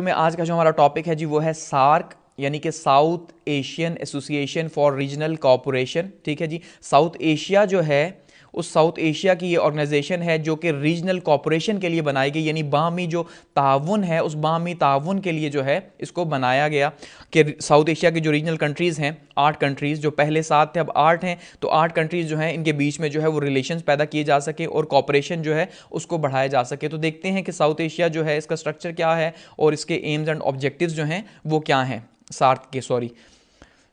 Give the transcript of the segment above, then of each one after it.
में आज का जो हमारा टॉपिक है जी वो है सार्क यानी कि south Asian association for regional cooperation. ठीक है जी, साउथ एशिया जो है उस साउथ एशिया की ये ऑर्गेनाइजेशन है जो कि रीजनल कोऑपरेशन के लिए बनाई गई, यानी बाहमी जो ताउन है उस बाहमी ताउन के लिए जो है इसको बनाया गया कि साउथ एशिया की जो रीजनल कंट्रीज़ हैं 8 कंट्रीज़, जो पहले 7 थे अब 8 हैं, तो 8 कंट्रीज़ जो हैं इनके बीच में जो है वो रिलेशंस पैदा किए जा सके और कॉपरेशन जो है उसको बढ़ाया जा सके। तो देखते हैं कि साउथ एशिया जो है इसका स्ट्रक्चर क्या है और इसके एम्स एंड ऑब्जेक्टिव्स जो हैं वो क्या हैं सार्क के।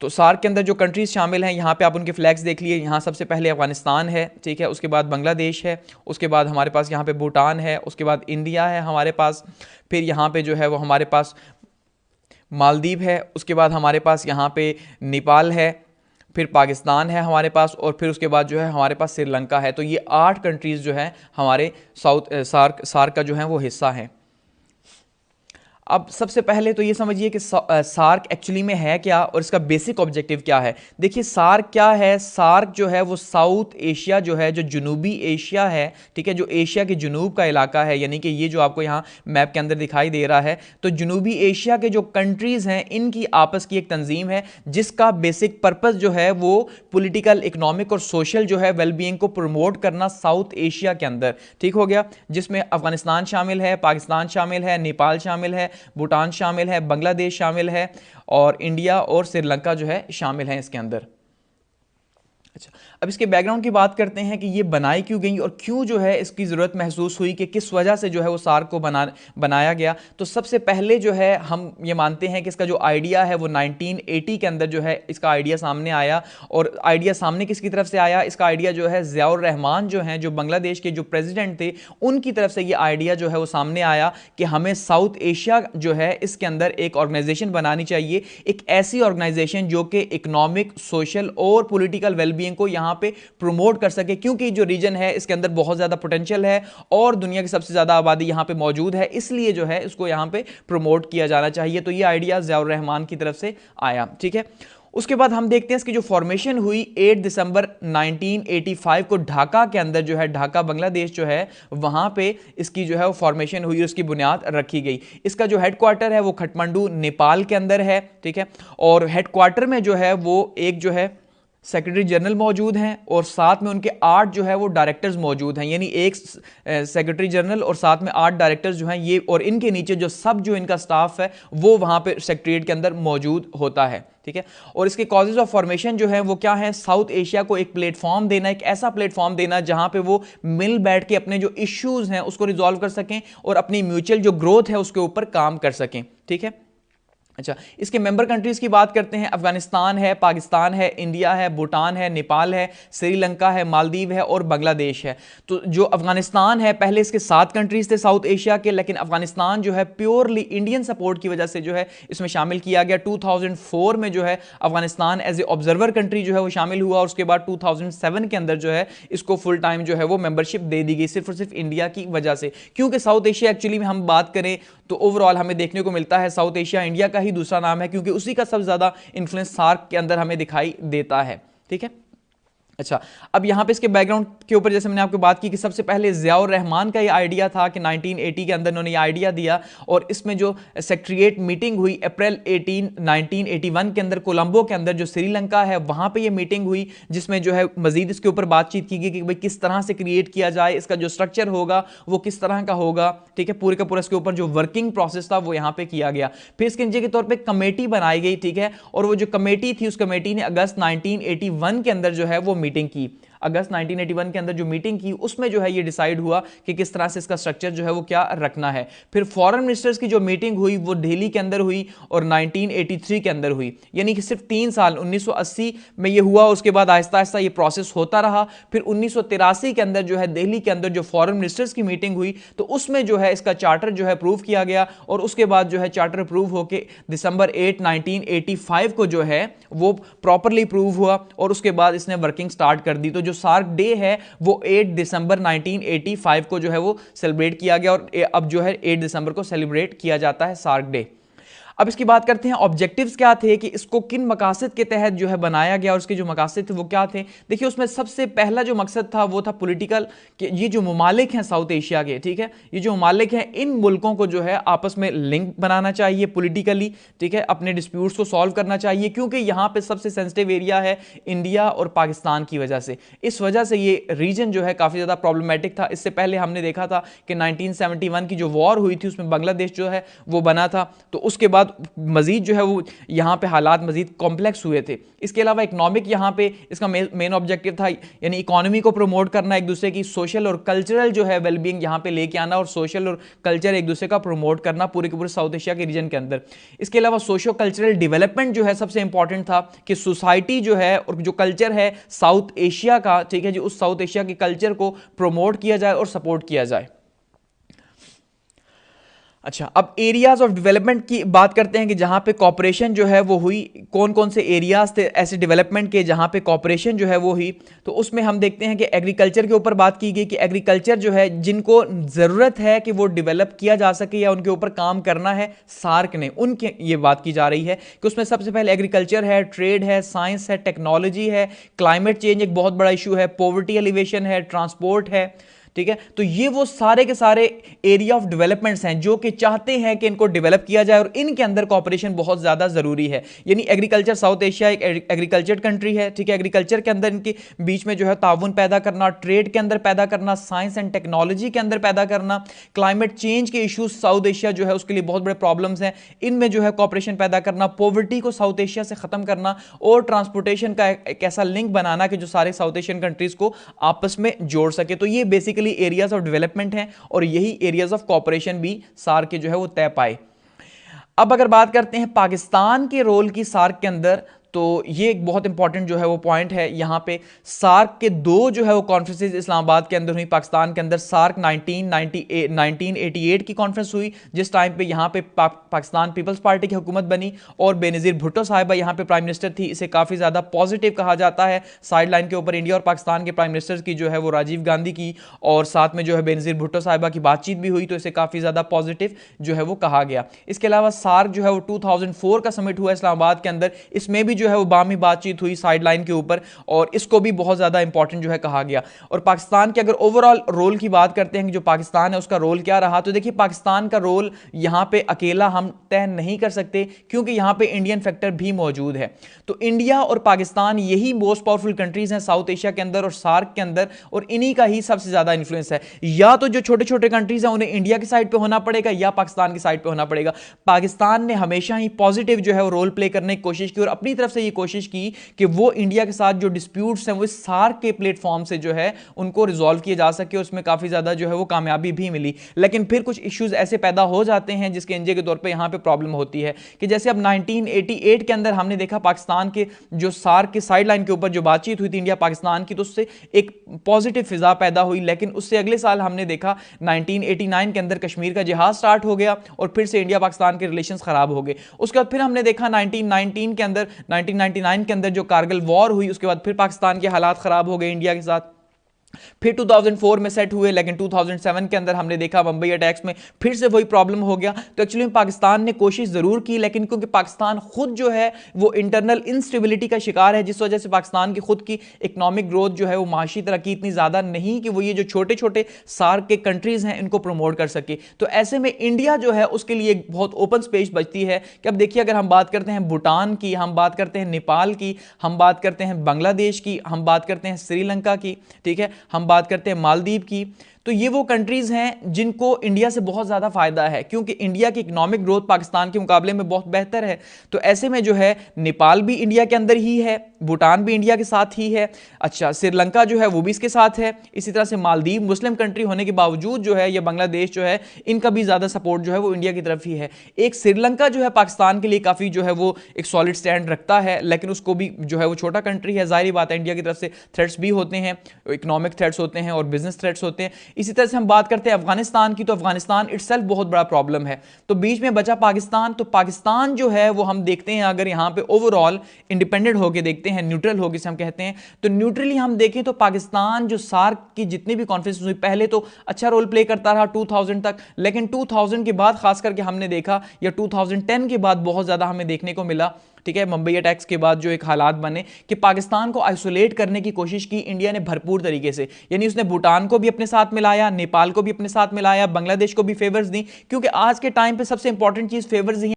तो सार्क के अंदर जो कंट्रीज़ शामिल हैं यहाँ पे आप उनके फ्लैग्स देख लिए। यहाँ सबसे पहले अफगानिस्तान है, ठीक है, उसके बाद बांग्लादेश है, उसके बाद हमारे पास यहाँ पे भूटान है, उसके बाद इंडिया है हमारे पास, फिर यहाँ पे जो है वो हमारे पास मालदीव है, उसके बाद हमारे पास यहाँ पे नेपाल है, फिर पाकिस्तान है हमारे पास, और फिर उसके बाद जो है हमारे पास श्रीलंका है। तो ये 8 कंट्रीज़ जो हैं हमारे सार्क का जो है वो हिस्सा हैं। अब सबसे पहले तो ये समझिए कि सार्क एक्चुअली में है क्या और इसका बेसिक ऑब्जेक्टिव क्या है। देखिए सार्क क्या है, सार्क जो है वो साउथ एशिया जो है, जो जनूबी एशिया है, ठीक है, जो एशिया के जनूब का इलाका है, यानी कि ये जो आपको यहाँ मैप के अंदर दिखाई दे रहा है, तो जनूबी एशिया के जो कंट्रीज़ हैं इनकी आपस की एक तंजीम है जिसका बेसिक पर्पज़ जो है वो पॉलिटिकल, इकोनॉमिक और सोशल जो है वेलबींग को प्रमोट करना साउथ एशिया के अंदर। ठीक हो गया, जिसमें अफगानिस्तान शामिल है, पाकिस्तान शामिल है, नेपाल शामिल है, भूटान शामिल है, बांग्लादेश शामिल है और इंडिया और श्रीलंका जो है शामिल है इसके अंदर। अच्छा, अब इसके बैकग्राउंड की बात करते हैं कि ये बनाई क्यों गई और क्यों जो है इसकी ज़रूरत महसूस हुई, कि किस वजह से जो है वो सार्क को बनाया गया। तो सबसे पहले जो है हम ये मानते हैं कि इसका जो आइडिया है वो 1980 के अंदर जो है इसका आइडिया सामने आया। और आइडिया सामने किसकी तरफ से आया, इसका आइडिया जो है ज़ियाउर रहमान जो हैं, जो बांग्लादेश के जो प्रेसिडेंट थे, उनकी तरफ से ये आइडिया जो है वो सामने आया कि हमें साउथ एशिया जो है इसके अंदर एक ऑर्गेनाइजेशन बनानी चाहिए, एक ऐसी ऑर्गेनाइजेशन जो कि इकोनॉमिक, सोशल और पॉलिटिकल वेलबींग को यहां पे प्रमोट कर सके, क्योंकि जो रीजन है इसके अंदर बहुत ज्यादा पोटेंशियल है और दुनिया की सबसे ज्यादा आबादी यहां पे मौजूद है, इसलिए जो है इसको यहां पे प्रमोट किया जाना चाहिए। तो ये आइडिया ज़ियाउर रहमान की तरफ से आया। ठीक है, उसके बाद हम देखते हैं इसकी जो फॉर्मेशन हुई 8 दिसंबर 1985 को ढाका के अंदर जो है, ढाका बांग्लादेश जो है वहां पे इसकी जो है वो फॉर्मेशन हुई, उसकी बुनियाद रखी गई। इसका जो हेडक्वार्टर है वो काठमांडू नेपाल के अंदर है। ठीक है, और हेडक्वार्टर में जो है वो एक जो है सेक्रेटरी जनरल मौजूद हैं और साथ में उनके 8 जो है वो डायरेक्टर्स मौजूद हैं, यानी एक सेक्रेटरी जनरल और साथ में 8 डायरेक्टर्स जो हैं ये, और इनके नीचे जो सब जो इनका स्टाफ है वो वहां पे सेक्रेटरीट के अंदर मौजूद होता है। ठीक है, और इसके कॉजेज ऑफ फॉर्मेशन जो है वो क्या है, साउथ एशिया को एक प्लेटफॉर्म देना, एक ऐसा प्लेटफॉर्म देना जहां पे वो मिल बैठ के अपने जो इश्यूज हैं उसको रिजॉल्व कर सकें और अपनी म्यूचुअल जो ग्रोथ है उसके ऊपर काम कर सकें। ठीक है, अच्छा, इसके मेंबर कंट्रीज की बात करते हैं। अफगानिस्तान है, पाकिस्तान है, इंडिया है, भूटान है, नेपाल है, श्रीलंका है, मालदीव है और बांग्लादेश है। तो जो अफगानिस्तान है, पहले इसके 7 कंट्रीज थे साउथ एशिया के, लेकिन अफगानिस्तान जो है प्योरली इंडियन सपोर्ट की वजह से जो है इसमें शामिल किया गया। 2004 में जो है Afghanistan as a observer country जो है वो शामिल हुआ और उसके बाद 2007 के अंदर जो है इसको फुल टाइम जो है वो मेंबरशिप दे दी गई, सिर्फ और सिर्फ इंडिया की वजह से। क्योंकि साउथ एशिया एक्चुअली में हम बात करें तो ओवरऑल हमें देखने को मिलता है साउथ एशिया इंडिया का ही दूसरा नाम है, क्योंकि उसी का सबसे ज्यादा इन्फ्लुएंस सार्क के अंदर हमें दिखाई देता है। ठीक है, अच्छा, अब यहां पे इसके बैकग्राउंड के ऊपर जैसे मैंने आपको बात की कि सबसे पहले ज़ियाउर रहमान का ये आइडिया था कि 1980 के अंदर उन्होंने ये आइडिया दिया और इसमें जो सेक्रेटरीट मीटिंग हुई अप्रैल 18 1981 के अंदर कोलंबो के अंदर जो श्रीलंका है वहां पे ये मीटिंग हुई, जिसमें जो है मजीद इसके ऊपर बातचीत की गई कि भाई किस तरह से क्रिएट किया जाए, इसका जो स्ट्रक्चर होगा वो किस तरह का होगा। ठीक है, पूरे का पूरा इसके ऊपर जो वर्किंग प्रोसेस था वो यहाँ पे किया गया। फिर इसके नीचे के तौर पर कमेटी बनाई गई। ठीक है, और वो जो कमेटी थी उस कमेटी ने अगस्त 1981 के अंदर जो है वो मीटिंग की। अगस्त 1981 के अंदर जो मीटिंग की उसमें जो है ये डिसाइड हुआ कि किस तरह से इसका स्ट्रक्चर जो है वो क्या रखना है। फिर फॉरेन मिनिस्टर्स की जो मीटिंग हुई वो दिल्ली के अंदर हुई और 1983 के अंदर हुई, यानी कि सिर्फ 3 साल 1980 में ये हुआ, उसके बाद आहिस्ता आहिस्ता ये प्रोसेस होता रहा। फिर 1983 के अंदर जो है दिल्ली के अंदर जो फॉरेन मिनिस्टर्स की मीटिंग हुई तो उसमें जो है इसका चार्टर जो है अप्रूव किया गया और उसके बाद जो है चार्टर अप्रूव होकर दिसंबर 8 1985 को जो है वो प्रॉपरली अप्रूव हुआ और उसके बाद इसने वर्किंग स्टार्ट कर दी। तो जो सार्क डे है वो 8 दिसंबर 1985 को जो है वो सेलिब्रेट किया गया और अब जो है 8 दिसंबर को सेलिब्रेट किया जाता है सार्क डे। अब इसकी बात करते हैं ऑब्जेक्टिव्स क्या थे, कि इसको किन मकासद के तहत जो है बनाया गया और उसके जो मकासद थे वो क्या थे। देखिए उसमें सबसे पहला जो मकसद था वो था पॉलिटिकल, कि ये जो ममालिक हैं साउथ एशिया के, ठीक है, ये जो ममालिक हैं इन मुल्कों को जो है आपस में लिंक बनाना चाहिए पॉलिटिकली, ठीक है, अपने डिस्प्यूट्स को सॉल्व करना चाहिए, क्योंकि यहाँ पे सबसे सेंसिटिव एरिया है इंडिया और पाकिस्तान की वजह से। इस वजह से ये रीजन जो है काफ़ी ज़्यादा प्रॉब्लमेटिक था। इससे पहले हमने देखा था कि 1971 की जो वॉर हुई थी उसमें बांग्लादेश जो है वो बना था, तो उसके बाद मजीद जो है वो यहाँ पे हालात मजीद कॉम्प्लेक्स हुए थे। इसके अलावा इकोनॉमिक यहाँ पे इसका मेन ऑब्जेक्टिव था, यानी इकोनॉमी को प्रमोट करना, एक दूसरे की सोशल और कल्चरल जो है वेलबींग यहाँ पे लेके आना और सोशल और कल्चर एक दूसरे का प्रमोट करना पूरे के पूरे साउथ एशिया के रीजन के अंदर। इसके अलावा सोशो कल्चरल डेवलपमेंट जो है सबसे इंपॉर्टेंट था, कि सोसाइटी जो है और जो कल्चर है साउथ एशिया का, ठीक है जी, उस साउथ एशिया के कल्चर को प्रमोट किया जाए और सपोर्ट किया जाए। अच्छा, अब एरियाज ऑफ डेवलपमेंट की बात करते हैं कि जहां पे कॉपरेशन जो है वो हुई, कौन कौन से एरियाज थे ऐसे डेवलपमेंट के जहां पे कॉपरेशन जो है वो हुई। तो उसमें हम देखते हैं कि एग्रीकल्चर के ऊपर बात की गई, कि एग्रीकल्चर जो है जिनको ज़रूरत है कि वो डेवलप किया जा सके या उनके ऊपर काम करना है सार्क ने, उनके ये बात की जा रही है कि उसमें सबसे पहले एग्रीकल्चर है, ट्रेड है, साइंस है, टेक्नोलॉजी है, क्लाइमेट चेंज एक बहुत बड़ा इशू है, पॉवर्टी एलिवेशन है, ट्रांसपोर्ट है, ठीक है। तो ये वो सारे के सारे एरिया ऑफ डेवलपमेंट्स हैं जो कि चाहते हैं कि इनको डेवलप किया जाए और इनके अंदर कॉपरेशन बहुत ज्यादा जरूरी है। यानी एग्रीकल्चर, साउथ एशिया एक एग्रीकल्चर कंट्री है, ठीक है, एग्रीकल्चर के अंदर इनके बीच में जो है ताउन पैदा करना, ट्रेड के अंदर पैदा करना, साइंस एंड टेक्नोलॉजी के अंदर पैदा करना, क्लाइमेट चेंज के इश्यूज साउथ एशिया जो है उसके लिए बहुत बड़े प्रॉब्लम्स हैं, इनमें जो है कॉपरेशन पैदा करना, पॉवर्टी को साउथ एशिया से खत्म करना और ट्रांसपोर्टेशन का एक ऐसा लिंक बनाना कि जो सारे साउथ एशियन कंट्रीज को आपस में जोड़ सके। तो ये बेसिकली एरियाज ऑफ डेवलपमेंट हैं और यही एरियाज ऑफ कॉपरेशन भी सार्क के जो है वो तय पाए। अब अगर बात करते हैं पाकिस्तान के रोल की सार्क के अंदर, तो ये एक बहुत इंपॉर्टेंट जो है वो पॉइंट है। यहाँ पे सार्क के दो जो है वो कॉन्फ्रेंसेस इस्लामाबाद के अंदर हुई पाकिस्तान के अंदर। सार्क 1988 की कॉन्फ्रेंस हुई जिस टाइम पे यहाँ पे पाकिस्तान पीपल्स पार्टी की हुकूमत बनी और बेनज़ीर भुट्टो साहिबा यहाँ पे प्राइम मिनिस्टर थी। इसे काफ़ी ज़्यादा पॉजिटिव कहा जाता है। साइड लाइन के ऊपर इंडिया और पाकिस्तान के प्राइम मिनिस्टर की जो है वो राजीव गांधी की और साथ में जो है बेनज़ीर भुट्टो साहिबा की बातचीत भी हुई, तो इसे काफ़ी ज़्यादा पॉजिटिव जो है वो कहा गया। इसके अलावा सार्क जो है वो 2004 का समिट हुआ इस्लामाबाद के अंदर, इसमें भी जो है वो बामी बातचीत हुई साइड लाइन के ऊपर और इसको भी बहुत ज्यादा इंपॉर्टेंट जो है कहा गया। और पाकिस्तान के अगर ओवरऑल रोल की बात करते हैं कि जो पाकिस्तान है उसका रोल क्या रहा, तो देखिए पाकिस्तान का रोल यहां पे अकेला हम तय नहीं कर सकते क्योंकि यहां पे इंडियन फैक्टर भी मौजूद है। तो इंडिया और पाकिस्तान यही मोस्ट पावरफुल कंट्रीज हैं साउथ एशिया के अंदर और सार्क के अंदर, और इन्हीं का ही सबसे ज्यादा इन्फ्लुएंस है। या तो जो छोटे छोटे कंट्रीज हैं उन्हें इंडिया की साइड पे होना पड़ेगा या पाकिस्तान की साइड पे होना पड़ेगा। पाकिस्तान ने हमेशा ही पॉजिटिव जो है वो रोल प्ले करने की कोशिश की और अपनी तरफ से ये कोशिश की कि वो इंडिया के साथ जो डिस्प्यूट्स हैं वो सार्क के प्लेटफॉर्म से जो है उनको रिजॉल्व किए जा सके। उसमें काफी ज्यादा जो है वो कामयाबी भी मिली, लेकिन फिर कुछ इश्यूज ऐसे पैदा हो जाते हैं जिसके इंडिया के तौर पे यहां पे प्रॉब्लम होती है कि जैसे अब 1988 के अंदर हमने देखा पाकिस्तान के जो सार्क के साइड लाइन के ऊपर जो बातचीत हुई थी इंडिया पाकिस्तान की, तो उससे एक पॉजिटिव फिजा पैदा हुई। लेकिन उससे अगले साल हमने देखा 1989 के अंदर कश्मीर का जिहाद स्टार्ट हो गया और फिर से इंडिया पाकिस्तान के रिलेशंस खराब हो गए। उसके बाद फिर हमने देखा 1999 के अंदर जो कारगिल वॉर हुई, उसके बाद फिर पाकिस्तान के हालात खराब हो गए इंडिया के साथ। फिर 2004 में सेट हुए, लेकिन 2007 के अंदर हमने देखा बम्बई अटैक्स में फिर से वही प्रॉब्लम हो गया। तो एक्चुअली पाकिस्तान ने कोशिश जरूर की, लेकिन क्योंकि पाकिस्तान खुद जो है वो इंटरनल इंस्टेबिलिटी का शिकार है, जिस वजह से पाकिस्तान की खुद की इकोनॉमिक ग्रोथ जो है वो माशी तरक्की इतनी ज्यादा नहीं कि वो ये जो छोटे छोटे सार्क के कंट्रीज हैं इनको प्रमोट कर सके। तो ऐसे में इंडिया जो है उसके लिए एक बहुत ओपन स्पेस बचती है कि अब देखिए अगर हम बात करते हैं भूटान की, हम बात करते हैं नेपाल की, हम बात करते हैं बांग्लादेश की, हम बात करते हैं श्रीलंका की, ठीक है, हम बात करते हैं मालदीव की, तो ये वो कंट्रीज हैं जिनको इंडिया से बहुत ज्यादा फायदा है क्योंकि इंडिया की इकोनॉमिक ग्रोथ पाकिस्तान के मुकाबले में बहुत बेहतर है। तो ऐसे में जो है नेपाल भी इंडिया के अंदर ही है, भूटान भी इंडिया के साथ ही है, अच्छा श्रीलंका जो है वो भी इसके साथ है, इसी तरह से मालदीव मुस्लिम कंट्री होने के बावजूद जो है या बांग्लादेश जो है इनका भी ज्यादा सपोर्ट जो है वो इंडिया की तरफ ही है। एक श्रीलंका जो है पाकिस्तान के लिए काफी जो है वो एक सॉलिड स्टैंड रखता है, लेकिन उसको भी जो है वो छोटा कंट्री है, जाहिर बात है इंडिया की तरफ से थ्रेट्स भी होते हैं, इकोनॉमिक थ्रेट्स होते हैं और बिजनेस थ्रेट्स होते हैं। इसी तरह से हम बात करते हैं अफगानिस्तान की, तो अफगानिस्तान इटसेल्फ बहुत बड़ा प्रॉब्लम है। तो बीच में बचा पाकिस्तान, तो पाकिस्तान जो है वो हम देखते हैं अगर यहाँ पे ओवरऑल इंडिपेंडेंट होकर देखते हैं, न्यूट्रल होकर से हम कहते हैं, तो न्यूट्रली हम देखें तो पाकिस्तान जो सार्क की जितनी भी कॉन्फ्रेंस हुई पहले तो अच्छा रोल प्ले करता रहा 2000 तक, लेकिन 2000 के बाद खास करके हमने देखा, या 2010 के बाद बहुत ज्यादा हमें देखने को मिला, ठीक है, मुंबई अटैक्स के बाद जो एक हालात बने कि पाकिस्तान को आइसोलेट करने की कोशिश की इंडिया ने भरपूर तरीके से, यानी उसने भूटान को भी अपने साथ मिलाया, नेपाल को भी अपने साथ मिलाया, बांग्लादेश को भी फेवर्स दी, क्योंकि आज के टाइम पे सबसे इंपॉर्टेंट चीज फेवर्स ही